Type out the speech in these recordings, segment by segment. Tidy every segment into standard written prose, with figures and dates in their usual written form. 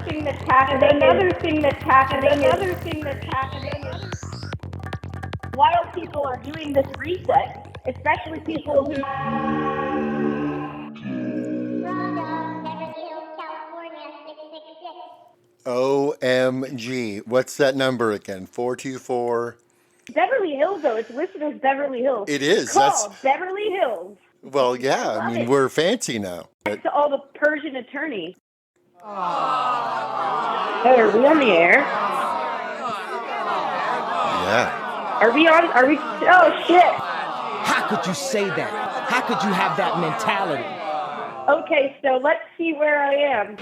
thing that's happening. Another thing that's happening. Another thing that's happening. While people are doing this reset, especially people who. Raw Dog, Beverly Hills, California, 666. OMG. What's that number again? 424. Beverly Hills, though, it's listed as Beverly Hills. It is. Called Beverly Hills. Well, yeah. I mean, we're fancy now. Next to all the Persian attorneys. Hey, are we on the air? Yeah. Are we on? Are we? Oh, shit. How could you say that? How could you have that mentality? Okay, so let's see where I am.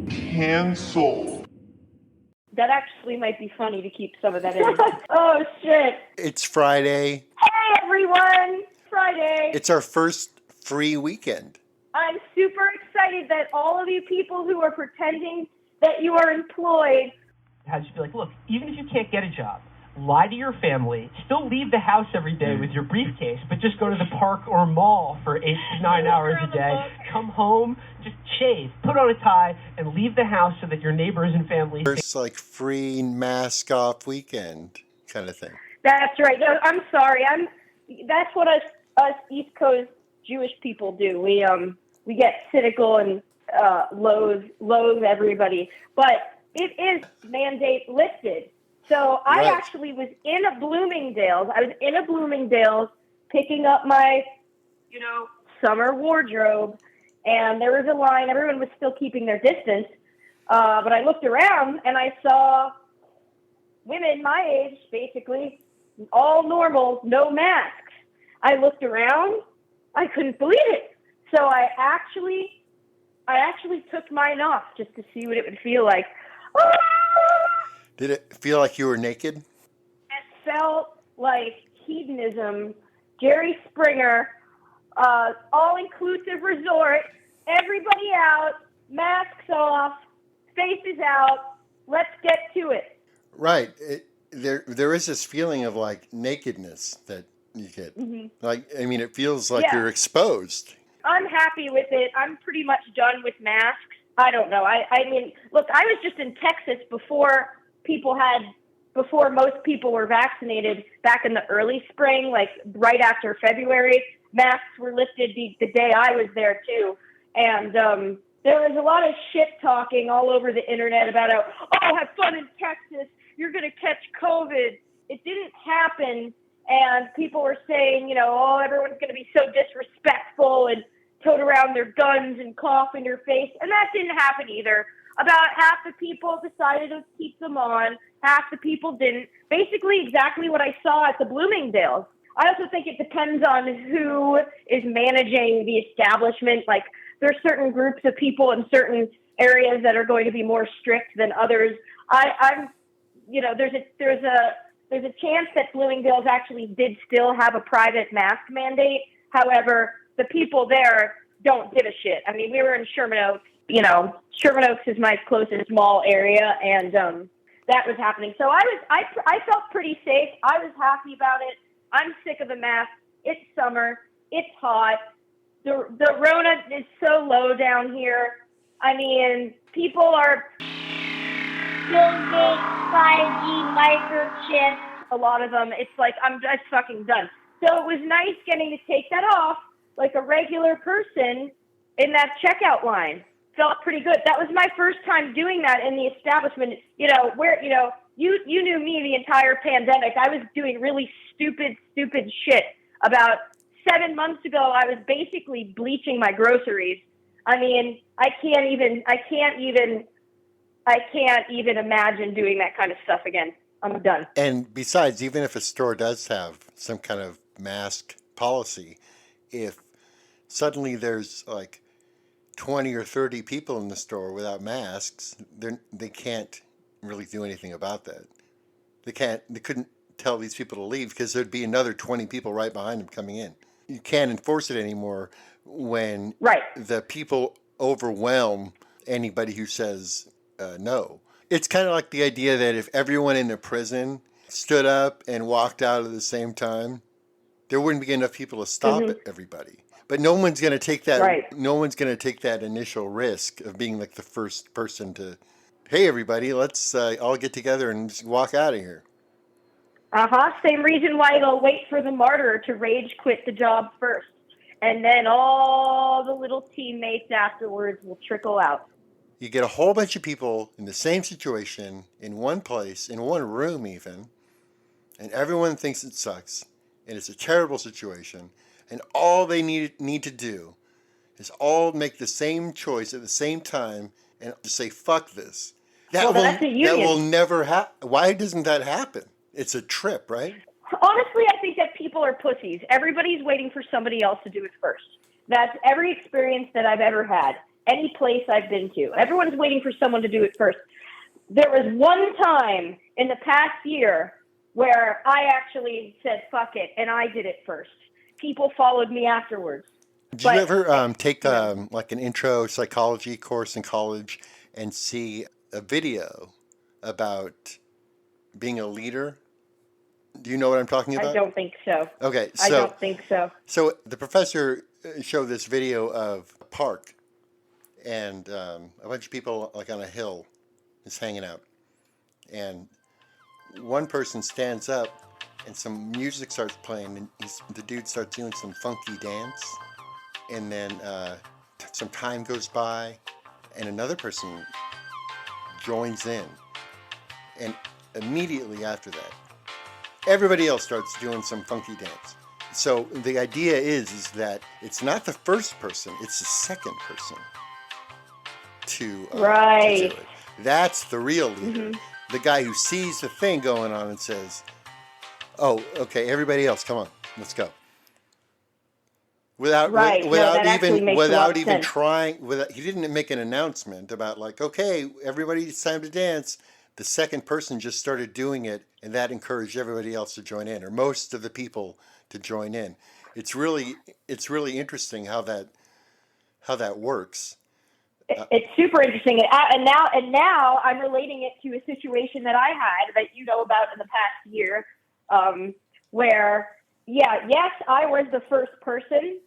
Cancel. That actually might be funny to keep some of that in. Oh, shit. It's Friday. Hey, everyone. Friday. It's our first free weekend. I'm super excited that all of you people who are pretending that you are employed. How should be like, look, even if you can't get a job, lie to your family, still leave the house every day with your briefcase, but just go to the park or mall for 8 to 9 hours a day, come home, just shave, put on a tie, and leave the house so that your neighbors and family... First, like, free mask off weekend kind of thing. That's right. No, I'm sorry. That's what us East Coast Jewish people do. We get cynical and loathe everybody. But it is mandate lifted. So I actually was in a Bloomingdale's. I was in a Bloomingdale's picking up my, summer wardrobe. And there was a line. Everyone was still keeping their distance. But I looked around and I saw women my age, basically, all normal, no masks. I looked around. I couldn't believe it. So I actually took mine off just to see what it would feel like. Ah! Did it feel like you were naked? It felt like hedonism, Jerry Springer, all-inclusive resort, everybody out, masks off, faces out, let's get to it. Right. There is this feeling of, like, nakedness that you get. Mm-hmm. Like, I mean, it feels like you're exposed. I'm happy with it. I'm pretty much done with masks. I don't know. I mean, look, I was just in Texas before most people were vaccinated back in the early spring, like right after February. Masks were lifted the day I was there too. And there was a lot of shit talking all over the internet about have fun in Texas. You're going to catch COVID. It didn't happen. And people were saying, everyone's going to be so disrespectful and tote around their guns and cough in your face. And that didn't happen either. About half the people decided to keep them on. Half the people didn't. Basically exactly what I saw at the Bloomingdale's. I also think it depends on who is managing the establishment. Like, there are certain groups of people in certain areas that are going to be more strict than others. There's a chance that Bloomingdale's actually did still have a private mask mandate. However, the people there don't give a shit. I mean, we were in Sherman Oaks. Sherman Oaks is my closest mall area, and that was happening. So I felt pretty safe. I was happy about it. I'm sick of the mask. It's summer. It's hot. The Rona is so low down here. I mean, people are Bill Gates 5G microchip. A lot of them. It's like, I'm just fucking done. So it was nice getting to take that off like a regular person in that checkout line. Felt pretty good. That was my first time doing that in the establishment. You knew me the entire pandemic. I was doing really stupid shit. About 7 months ago, I was basically bleaching my groceries. I mean, I can't even imagine doing that kind of stuff again. I'm done. And besides, even if a store does have some kind of mask policy, if suddenly there's like 20 or 30 people in the store without masks, they can't really do anything about that. They couldn't tell these people to leave because there'd be another 20 people right behind them coming in. You can't enforce it anymore when the people overwhelm anybody who says no. It's kind of like the idea that if everyone in the prison stood up and walked out at the same time, there wouldn't be enough people to stop everybody. But no one's going to take that. Right. No one's going to take that initial risk of being like the first person to, hey, everybody, let's all get together and just walk out of here. Same reason why they'll wait for the martyr to rage quit the job first. And then all the little teammates afterwards will trickle out. You get a whole bunch of people in the same situation, in one place, in one room even, and everyone thinks it sucks, and it's a terrible situation, and all they need to do is all make the same choice at the same time and just say, fuck this. That's a union. That will never happen. Why doesn't that happen? It's a trip, right? Honestly, I think that people are pussies. Everybody's waiting for somebody else to do it first. That's every experience that I've ever had. Any place I've been to. Everyone's waiting for someone to do it first. There was one time in the past year where I actually said, fuck it, and I did it first. People followed me afterwards. Did you ever take like an intro psychology course in college and see a video about being a leader? Do you know what I'm talking about? I don't think so. Okay, so I don't think so. So the professor showed this video of a park, and a bunch of people like on a hill is hanging out, and one person stands up, and some music starts playing, and the dude starts doing some funky dance, and then some time goes by, and another person joins in, and immediately after that, everybody else starts doing some funky dance. So the idea is that it's not the first person, it's the second person to do it. That's the real leader. Mm-hmm. The guy who sees the thing going on and says, oh, okay, everybody else, come on, let's go. Without even trying, he didn't make an announcement about like, okay, everybody, it's time to dance. The second person just started doing it, and that encouraged everybody else to join in, or most of the people to join in. It's really interesting how that works. It's super interesting, and now I'm relating it to a situation that I had that you know about in the past year, where yes, I was the first person.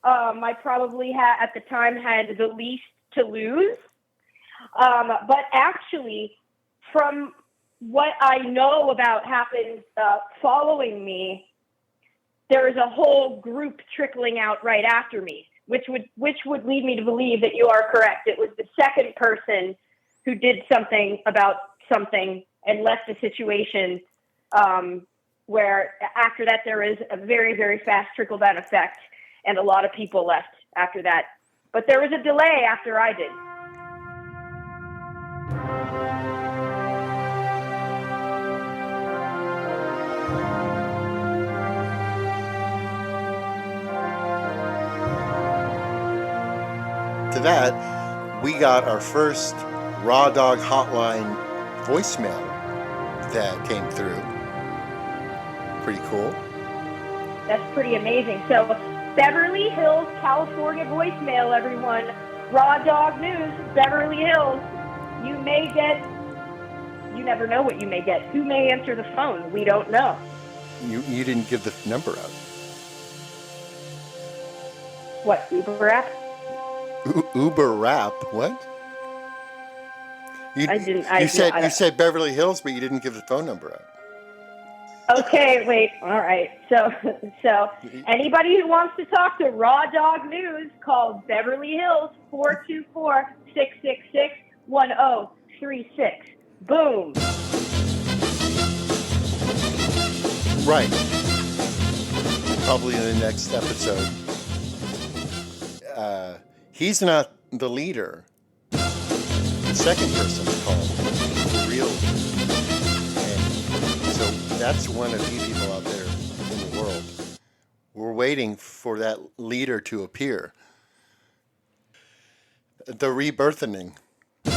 I probably at the time had the least to lose, but actually, from what I know about happened following me, there is a whole group trickling out right after me, which would lead me to believe that you are correct. It was the second person who did something about something and left the situation where after that there is a very, very fast trickle-down effect, and a lot of people left after that. But there was a delay after I did. To that, we got our first Raw Dog Hotline voicemail that came through. Pretty cool. That's pretty amazing. So, Beverly Hills, California voicemail, everyone. Raw Dog News, Beverly Hills. You never know what you may get. Who may answer the phone? We don't know. You didn't give the number out. What, Uber app? Uber rap? What? I didn't. You said Beverly Hills, but you didn't give the phone number out. Okay, wait. All right. So anybody who wants to talk to Raw Dog News, call Beverly Hills 424-666-1036. Boom. Right. Probably in the next episode. He's not the leader. The second person is called the real leader. And so that's one of the people out there in the world. We're waiting for that leader to appear. The rebirthing. The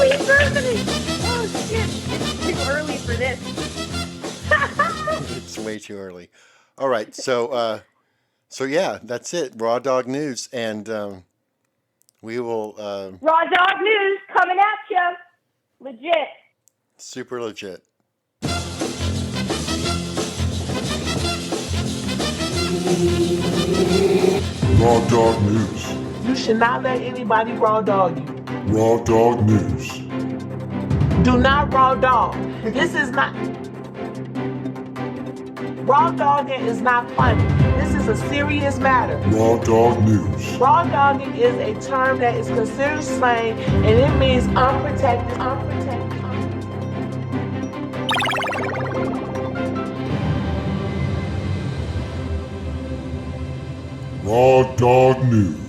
rebirthing. Oh shit! It's too early for this. It's way too early. All right, so yeah, that's it. Raw Dog News, and we will. Raw Dog News coming at you, legit. Super legit. Raw Dog News. You should not let anybody raw dog you. Raw Dog News. Do not raw dog. This is not. Raw dogging is not funny. This is a serious matter. Raw Dog News. Raw dogging is a term that is considered slang and it means unprotected. Raw Dog News.